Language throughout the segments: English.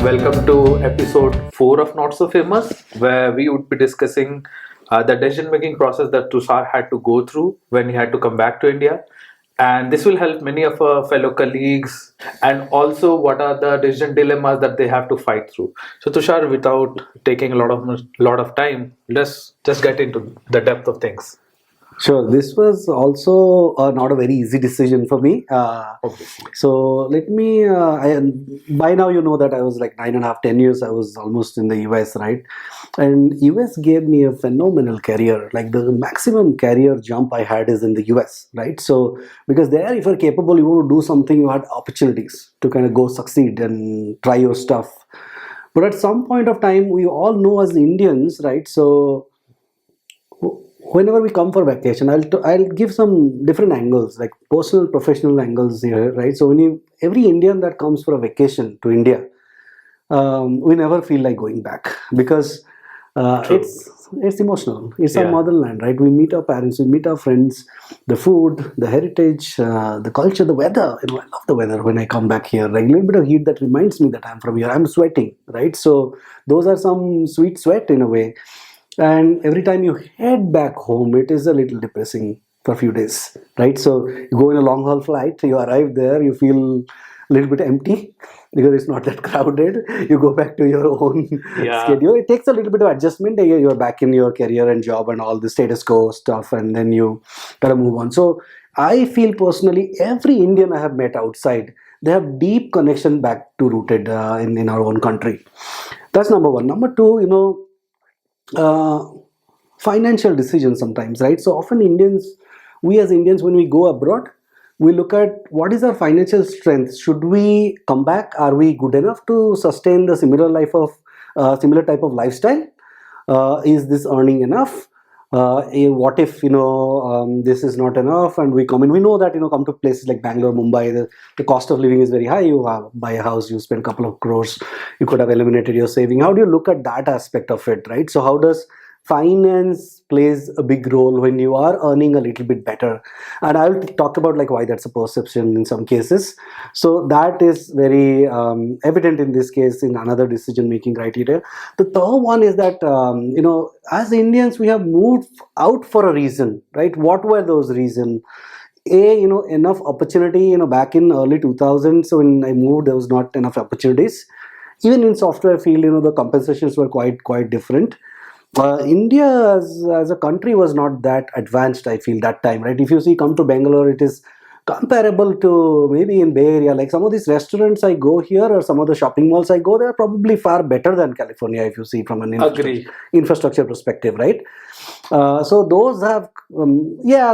Welcome to episode 4 of Not So Famous, where we would be discussing the decision making process that Tushar had to go through when he had to come back to India. And this will help many of our fellow colleagues, and also what are the decision dilemmas that they have to fight through. So, Tushar, without taking a lot of time, let's just get into the depth of things. Sure, this was also not a very easy decision for me. Obviously. So let me. By now you know that I was like 9.5, 10 years. I was almost in the US, right? And US gave me a phenomenal career. Like the maximum career jump I had is in the US, right? So because there, if you're capable, you want to do something, you had opportunities to kind of go succeed and try your stuff. But at some point of time, we all know as Indians, right? So whenever we come for vacation, I'll give some different angles, like personal, professional angles here, right? So every Indian that comes for a vacation to India, we never feel like going back because True. it's emotional. It's our Yeah. motherland, right? We meet our parents, we meet our friends, the food, the heritage, the culture, the weather. I love the weather when I come back here. Like a little bit of heat that reminds me that I'm from here. I'm sweating, right? So those are some sweet sweat in a way. And every time you head back home, it is a little depressing for a few days, right? So you go in a long haul flight, you arrive there, you feel a little bit empty because it's not that crowded. You go back to your own Yeah. schedule. It takes a little bit of adjustment. You're back in your career and job and all the status quo stuff, and then you gotta move on. So I feel personally, every Indian I have met outside, they have deep connection back to rooted in our own country. That's number one. Number two, uh, financial decisions sometimes, right? So often we as Indians, when we go abroad, we look at what is our financial strength. Should we come back? Are we good enough to sustain the similar type of lifestyle? Is this earning enough? What if this is not enough and we come in? We know that come to places like Bangalore, Mumbai, the cost of living is very high. You buy a house, you spend a couple of crores, you could have eliminated your saving. How do you look at that aspect of it, right? So how does finance plays a big role when you are earning a little bit better? And I'll talk about like why that's a perception in some cases. So that is very evident in this case in another decision making criteria. The third one is that as Indians we have moved out for a reason, right? What were those reasons? Enough opportunity. Back in early 2000s, so when I moved, there was not enough opportunities. Even in software field, the compensations were quite different. India as a country was not that advanced, I feel, that time, right? If you see, come to Bangalore, it is comparable to maybe in Bay Area. Like some of these restaurants I go here or some of the shopping malls I go, they are probably far better than California if you see from an Agree. infrastructure perspective, right? So those have,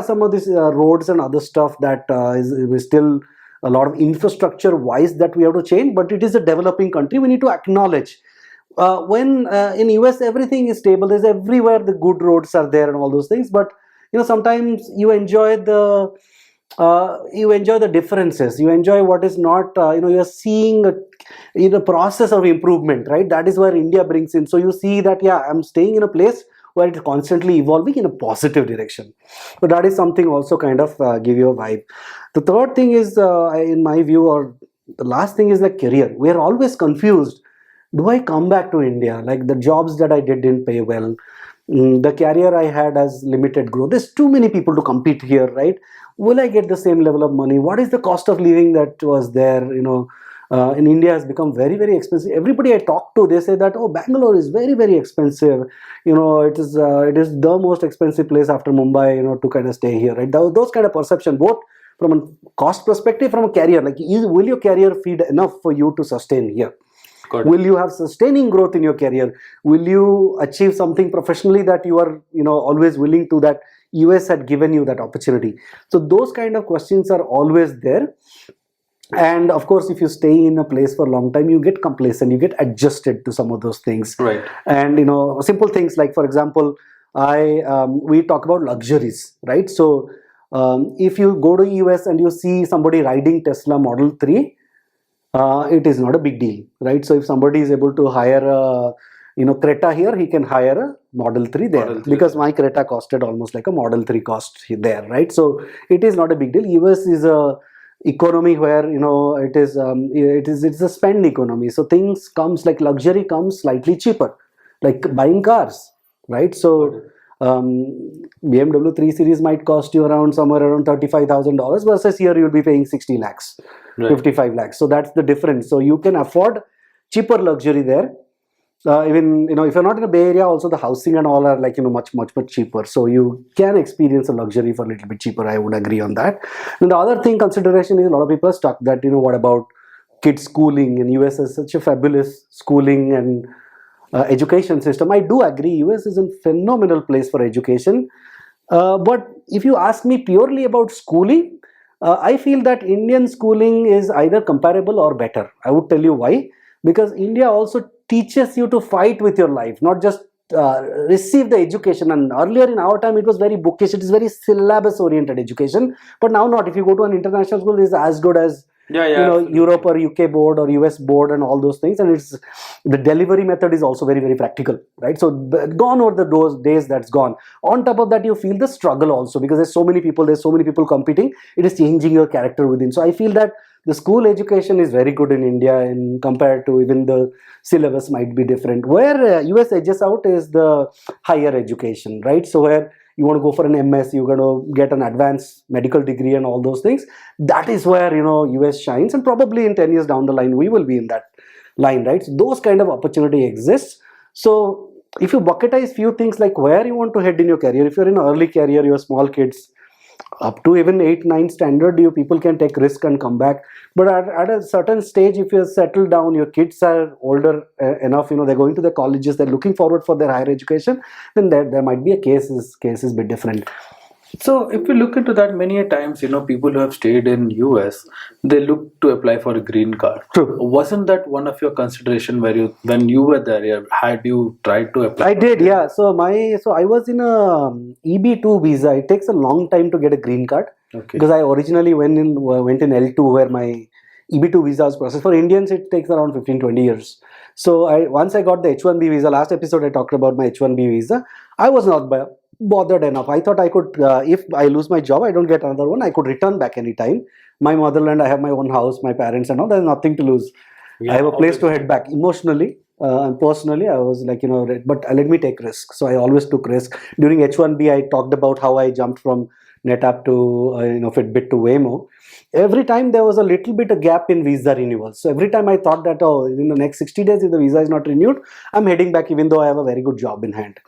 some of these roads and other stuff that is still a lot of infrastructure wise that we have to change, but it is a developing country. We need to acknowledge when in US everything is stable. There's everywhere the good roads are there and all those things, but sometimes you enjoy the differences. You enjoy what is not. You are seeing a process of improvement, right? That is where India brings in. So you see that I'm staying in a place where it's constantly evolving in a positive direction. So that is something also kind of give you a vibe. The third thing is, in my view, or the last thing is like career. We are always confused. Do I come back to India? Like the jobs that I didn't pay well, the career I had has limited growth. There's too many people to compete here, right? Will I get the same level of money? What is the cost of living that was there? In India has become very, very expensive. Everybody I talk to, they say that, oh, Bangalore is very, very expensive. It is the most expensive place after Mumbai, to kind of stay here, right? Those kind of perception, both from a cost perspective, from a career, like will your career feed enough for you to sustain here? Good. Will you have sustaining growth in your career? Will you achieve something professionally that you are always willing to, that US had given you that opportunity? So those kind of questions are always there. And of course, if you stay in a place for a long time, you get complacent, you get adjusted to some of those things. Right. And simple things like, for example, we talk about luxuries, right? So if you go to US and you see somebody riding Tesla Model 3, it is not a big deal, right? So if somebody is able to hire a Creta here, he can hire a Model 3 there. Model 3. Because my Creta costed almost like a Model 3 cost there, right? So it is not a big deal. US is a economy where it's a spend economy. So things comes like luxury comes slightly cheaper, like buying cars, right? So BMW 3 Series might cost you around somewhere around $35,000 versus here you'll be paying 60 lakhs, Right. 55 lakhs. So that's the difference. So you can afford cheaper luxury there. Even if you're not in a Bay Area, also the housing and all are like much cheaper. So you can experience a luxury for a little bit cheaper. I would agree on that. And the other thing consideration is a lot of people are stuck that what about kids schooling? And US is such a fabulous schooling and education system. I do agree, US is a phenomenal place for education. But if you ask me purely about schooling, I feel that Indian schooling is either comparable or better. I would tell you why. Because India also teaches you to fight with your life, not just receive the education. And earlier in our time, it was very bookish. It is very syllabus oriented education. But now not. If you go to an international school, it is as good as Europe or UK board or US board and all those things. And it's the delivery method is also very practical, right? So gone over those days, that's gone. On top of that, you feel the struggle also because there's so many people competing. It is changing your character within. So I feel that the school education is very good in India, and compared to even the syllabus might be different. Where US edges out is the higher education, right? So where you want to go for an MS, you're going to get an advanced medical degree and all those things. That is where US shines, and probably in 10 years down the line we will be in that line, right? So those kind of opportunity exists. So if you bucketize few things like where you want to head in your career, if you're in an early career, you're small kids, up to even 8-9 standard, you people can take risk and come back. But at a certain stage, if you're settled down, your kids are older enough, they're going to the colleges, they're looking forward for their higher education, then there might be a case is a bit different. So if we look into that, many a times, people who have stayed in US, they look to apply for a green card. True. Wasn't that one of your consideration when you were there? Had you tried to apply? I did, yeah. So I was in a EB2 visa. It takes a long time to get a green card. Okay. Because I originally went in L2 where my EB2 visa was processed. For Indians, it takes around 15-20 years. So once I got the H1B visa, last episode I talked about my H1B visa, I was not bothered enough. I thought I could, if I lose my job, I don't get another one, I could return back anytime. My motherland, I have my own house, my parents and all, there's nothing to lose. Yeah, I have a place to head back. Emotionally and personally, I was like, but let me take risks. So I always took risk. During H1B, I talked about how I jumped from NetApp to Fitbit to Waymo. Every time there was a little bit a gap in visa renewal. So every time I thought that, in the next 60 days, if the visa is not renewed, I'm heading back even though I have a very good job in hand.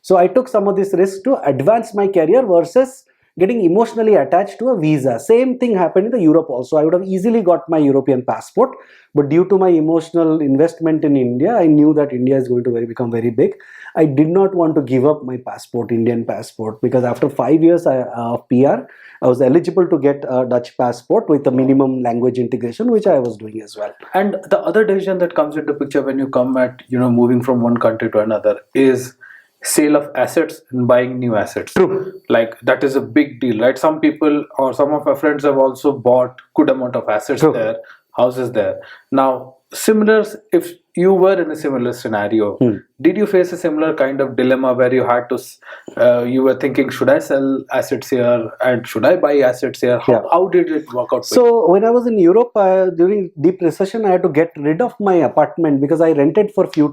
So I took some of this risk to advance my career versus getting emotionally attached to a visa. Same thing happened in the Europe also. I would have easily got my European passport, but due to my emotional investment in India, I knew that India is going to become very big. I did not want to give up my passport, Indian passport, because after 5 years of PR, I was eligible to get a Dutch passport with a minimum language integration, which I was doing as well. And the other decision that comes into picture when you come at moving from one country to another is sale of assets and buying new assets. True. Like that is a big deal, right? Some people or some of our friends have also bought good amount of assets True. there, houses there. Now, if you were in a similar scenario, did you face a similar kind of dilemma where you had to, you were thinking, should I sell assets here and should I buy assets here? How did it work out? So when I was in Europe during deep recession, I had to get rid of my apartment because I rented for few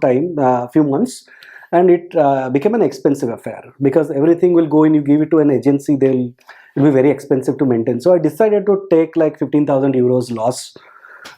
months. And it became an expensive affair because everything will go in, you give it to an agency, it'll be very expensive to maintain. So I decided to take like 15,000 euros loss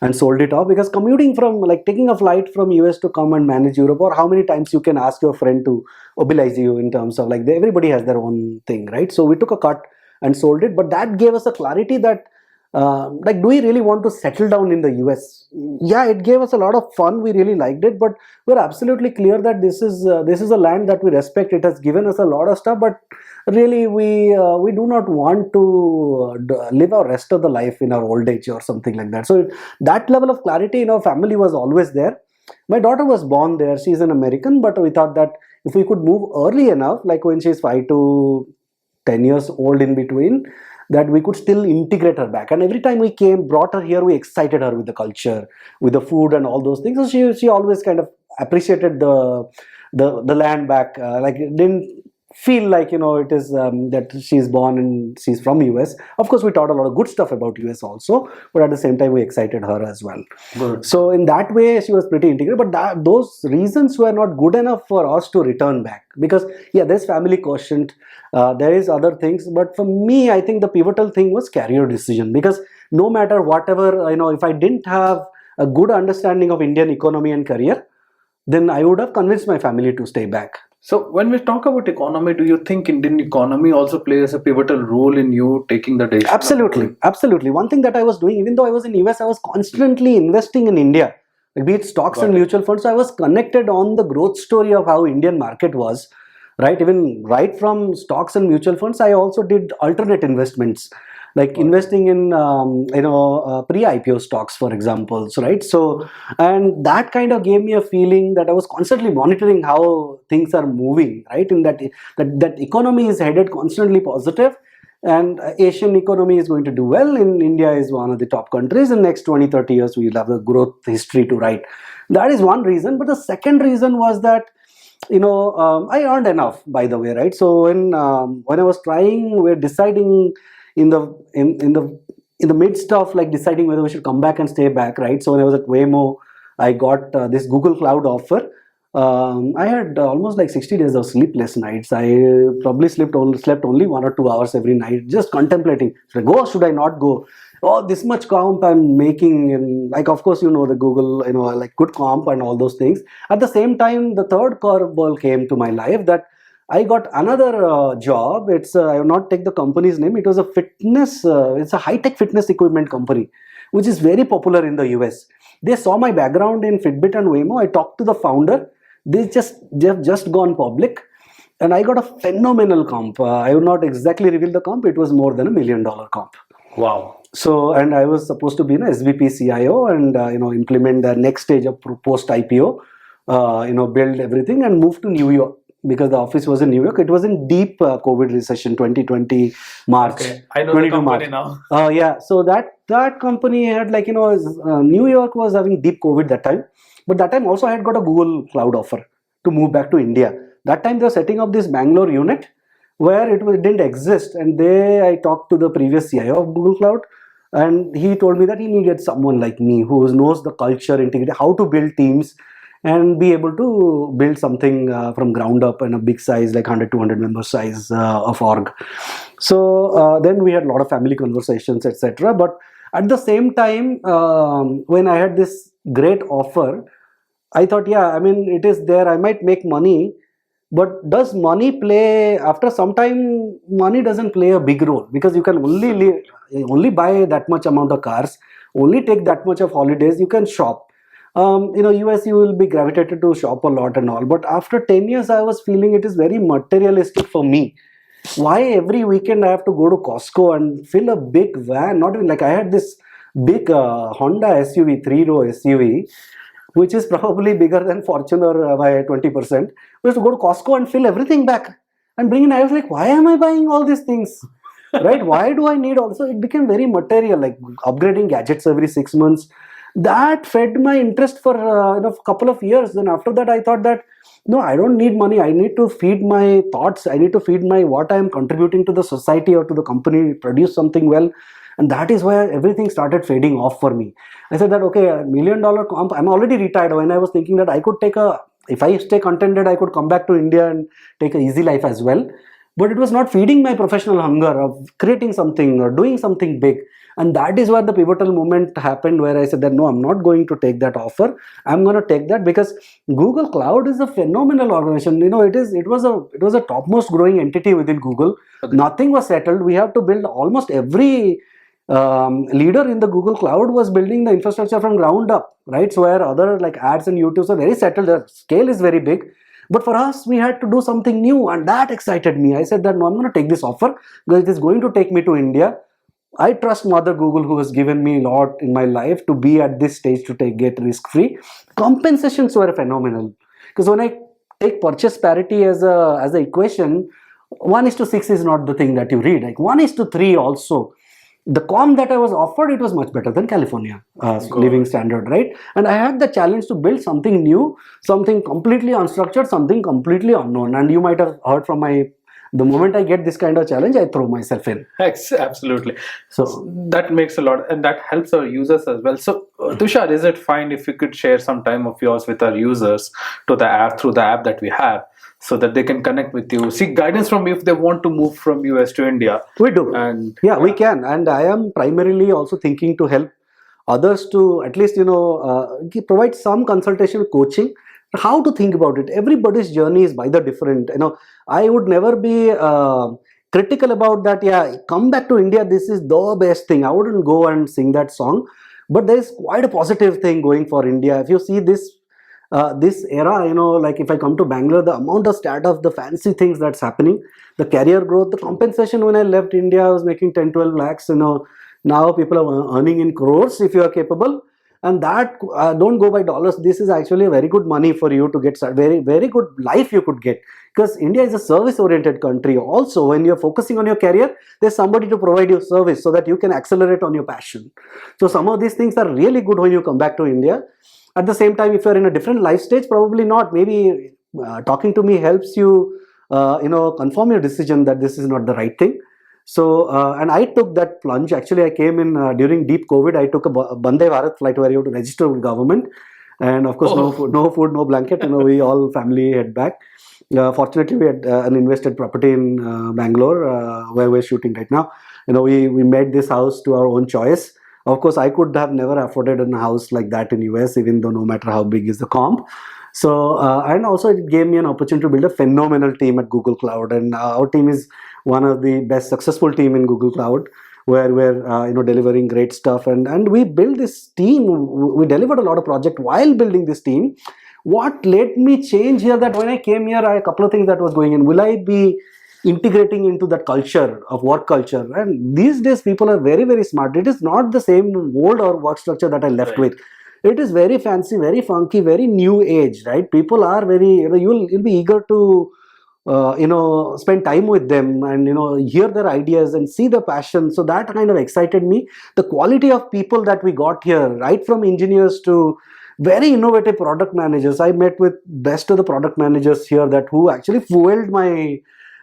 and sold it off, because commuting from, like taking a flight from US to come and manage Europe, or how many times you can ask your friend to mobilize you in terms of like, everybody has their own thing, right? So we took a cut and sold it, but that gave us a clarity that do we really want to settle down in the US? Yeah, it gave us a lot of fun. We really liked it, but we're absolutely clear that this is a land that we respect. It has given us a lot of stuff, but really we do not want to live our rest of the life in our old age or something like that. So that level of clarity in our family was always there. My daughter was born there. She's an American, but we thought that if we could move early enough, like when she's 5 to 10 years old in between, that we could still integrate her back. And every time we brought her here, we excited her with the culture, with the food and all those things. So she always kind of appreciated the land back. Like it didn't feel like it is that she's born and she's from US. Of course, we taught a lot of good stuff about US also, but at the same time we excited her as well. Good. So in that way she was pretty integrated, but those reasons were not good enough for us to return back, because yeah, there's family quotient, there is other things, but for me I think the pivotal thing was career decision, because no matter whatever, if I didn't have a good understanding of Indian economy and career, then I would have convinced my family to stay back. So when we talk about economy, do you think Indian economy also plays a pivotal role in you taking the decision? Absolutely. One thing that I was doing, even though I was in US, I was constantly investing in India, like be it stocks and mutual funds. So I was connected on the growth story of how Indian market was, right? Even right from stocks and mutual funds, I also did alternate investments, like investing in pre-IPO stocks, for example. So, right? So, and that kind of gave me a feeling that I was constantly monitoring how things are moving, right? In that economy is headed constantly positive, and Asian economy is going to do well. In India is one of the top countries. In next 20-30 years, we will have a growth history to write. That is one reason. But the second reason was that I earned enough, by the way, right? So when I was trying, we're deciding in the midst of like deciding whether we should come back and stay back, right? So when I was at Waymo, I got this Google Cloud offer. I had almost like 60 days of sleepless nights. I probably slept only 1 or 2 hours every night, just contemplating, should I go or should I not go? Oh, this much comp I'm making, and like, of course, the Google, like good comp and all those things. At the same time, the third curveball came to my life, that I got another job. It's I will not take the company's name. It was a fitness. It's a high-tech fitness equipment company, which is very popular in the US. They saw my background in Fitbit and Waymo. I talked to the founder. They have just gone public, and I got a phenomenal comp. I will not exactly reveal the comp. It was more than $1 million comp. Wow. So, and I was supposed to be an SVP CIO and implement the next stage of post IPO, build everything and move to New York, because the office was in New York. It was in deep COVID recession, 2020 March. Okay, I know the company now. Yeah, so that company had New York was having deep COVID that time, but that time also I had got a Google Cloud offer to move back to India. That time they were setting up this Bangalore unit where it didn't exist, and I talked to the previous CIO of Google Cloud, and he told me that he needed someone like me who knows the culture, integrity, how to build teams, and be able to build something from ground up in a big size, like 100-200 member size of org. So then we had a lot of family conversations, etc. But at the same time, when I had this great offer, I thought, yeah, I mean, it is there, I might make money, but does money play, after some time, money doesn't play a big role, because you can only buy that much amount of cars, only take that much of holidays, you can shop. US, you will be gravitated to shop a lot and all, but after 10 years, I was feeling it is very materialistic for me. Why every weekend I have to go to Costco and fill a big van? Not even like I had this big Honda SUV, 3-row SUV, which is probably bigger than Fortuner by 20%. We have to go to Costco and fill everything back and bring in. I was like, why am I buying all these things? Right? Why do I need also? It became very material, like upgrading gadgets every 6 months. That fed my interest for a couple of years. Then after that, I thought that, no, I don't need money. I need to feed my thoughts. I need to feed what I am contributing to the society or to the company, produce something well. And that is why everything started fading off for me. I said that, okay, $1 million comp, I'm already retired. When I was thinking that I could if I stay contented, I could come back to India and take an easy life as well. But it was not feeding my professional hunger of creating something or doing something big. And that is where the pivotal moment happened, where I said that, no, I'm not going to take that offer. I'm going to take that, because Google Cloud is a phenomenal organization. It was a topmost growing entity within Google. Okay. Nothing was settled. We have to build almost every leader in the Google Cloud was building the infrastructure from ground up, right? So where other like ads and YouTubes are very settled, the scale is very big. But for us, we had to do something new, and that excited me. I said that, no, I'm going to take this offer because it is going to take me to India. I trust Mother Google, who has given me a lot in my life to be at this stage to get risk-free. Compensations were phenomenal, because when I take purchase parity as a equation, 1:6 is not the thing that you read. Like 1:3 also. The comp that I was offered, it was much better than California living standard, right? And I had the challenge to build something new, something completely unstructured, something completely unknown. And you might have heard from my The moment I get this kind of challenge, I throw myself in. Absolutely. So That makes a lot, and that helps our users as well. So, Tushar, is it fine if you could share some time of yours with our users to the app through the app that we have, so that they can connect with you, seek guidance from you if they want to move from US to India? we do. And Yeah, we can. And I am primarily also thinking to help others to at least, provide some consultation coaching, how to think about it. Everybody's journey is by the different. I would never be critical about that. Yeah, come back to India. This is the best thing. I wouldn't go and sing that song. But there is quite a positive thing going for India. If you see this era, like if I come to Bangalore, the amount of startups, the fancy things that's happening, the career growth, the compensation. When I left India, I was making 10, 12 lakhs. Now people are earning in crores if you are capable. And that, don't go by dollars. This is actually a very good money for you to get started. Very, very good life you could get, because India is a service oriented country. Also, when you're focusing on your career, there's somebody to provide you service so that you can accelerate on your passion. So some of these things are really good when you come back to India. At the same time, if you're in a different life stage, probably not. Maybe talking to me helps you, confirm your decision that this is not the right thing. So, and I took that plunge. Actually, I came in during deep COVID. I took a Vande Bharat flight where you have to register with government, and of course, no food, no blanket. We all family head back. Fortunately, we had an invested property in Bangalore where we're shooting right now. We made this house to our own choice. Of course, I could have never afforded a house like that in US, even though no matter how big is the comp. So, and also it gave me an opportunity to build a phenomenal team at Google Cloud. And our team is one of the best successful team in Google Cloud, where we're, delivering great stuff. And we built this team. We delivered a lot of project while building this team. What let me change here, that when I came here, a couple of things that was going in. Will I be integrating into that culture of work culture? And these days people are very, very smart. It is not the same old or work structure that I left with. It is very fancy, very funky, very new age, right? People are very, you'll be eager to spend time with them and hear their ideas and see the passion. So that kind of excited me. The quality of people that we got here, right from engineers to very innovative product managers. I met with best of the product managers here that who actually fueled my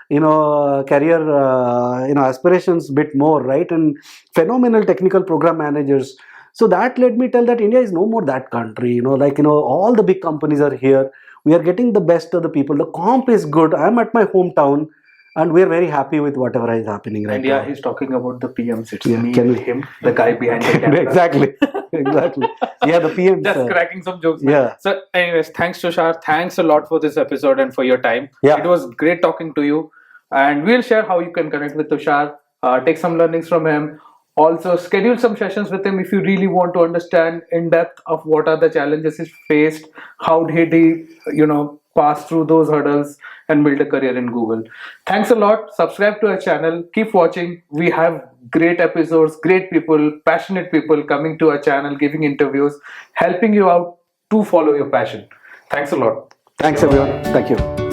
career aspirations bit more, right? And phenomenal technical program managers. So that led me tell that India is no more that country. All the big companies are here. We are getting the best of the people. The comp is good. I'm at my hometown, and we're very happy with whatever is happening right now. And he's talking about the PMs. It's me and him, the guy behind the camera. Exactly. Yeah, the PMs. Just cracking some jokes. Yeah. So, anyways, thanks, Tushar. Thanks a lot for this episode and for your time. Yeah. It was great talking to you. And we'll share how you can connect with Tushar, take some learnings from him. Also, schedule some sessions with him if you really want to understand in depth of what are the challenges he's faced, how did he, pass through those hurdles and build a career in Google. Thanks a lot. Subscribe to our channel. Keep watching. We have great episodes, great people, passionate people coming to our channel, giving interviews, helping you out to follow your passion. Thanks a lot. Thanks, everyone. Thank you.